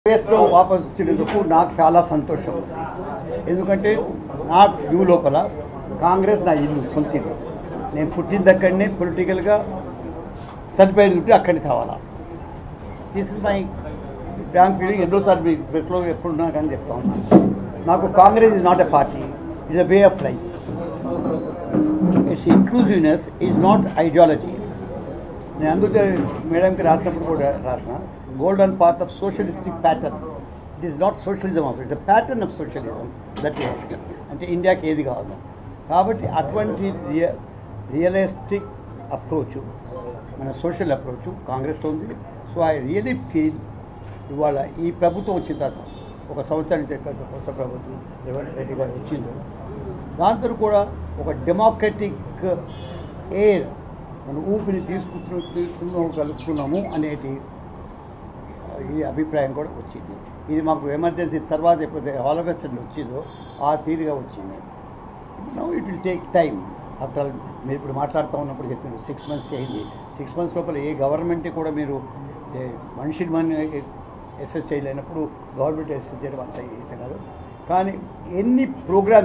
కాంగ్రెస్లో వాపసు వచ్చినందుకు నాకు చాలా సంతోషం ఉంది. ఎందుకంటే నా వ్యూ లోపల కాంగ్రెస్ నా ఇల్లు, సొంత ఇల్లు. నేను పుట్టింది అక్కడనే, పొలిటికల్గా చనిపోయేది ఉంటే అక్కడిని కావాలా. This is my bank feeling. ఎన్నోసార్లు మీ ప్రెస్లో ఎప్పుడున్నా కానీ చెప్తా ఉన్నాను. నాకు Congress is not a party, is a way of life. It's inclusiveness is not ideology. నేను అందుకే మేడంకి రాసినప్పుడు కూడా రాసిన golden path of socialistic pattern. It is not socialism also, it's a pattern of socialism that is accept. అంటే ఇండియాకి ఏది కావాలి. కాబట్టి అటువంటి రియలిస్టిక్ అప్రోచ్, మన సోషల్ అప్రోచ్ కాంగ్రెస్లో ఉంది. సో ఐ రియలీ ఫీల్ ఇవాళ ఈ ప్రభుత్వం వచ్చిన తర్వాత ఒక సంవత్సరం కొత్త ప్రభుత్వం రేవంత్ రెడ్డి గారు వచ్చిందో దాంతో కూడా ఒక డెమోక్రటిక్ ఎయిర్ మనం ఊపిరి కలుపుతున్నాము అనేటి ఈ అభిప్రాయం కూడా వచ్చింది. ఇది మాకు ఎమర్జెన్సీ తర్వాత ఎప్పుడైతే హాలవెస్టర్న్ వచ్చిందో ఆ తీరుగా వచ్చింది. Now it will take time. After all మీరు ఇప్పుడు మాట్లాడుతూ ఉన్నప్పుడు చెప్పారు 6 months అయింది. 6 months లోపల ఏ గవర్నమెంట్ కూడా మీరు మనిషిని అసెస్ చేయలేనప్పుడు గవర్నమెంట్ అసెస్ చేయడం అంత కాదు. కానీ ఎన్ని ప్రోగ్రామ్స్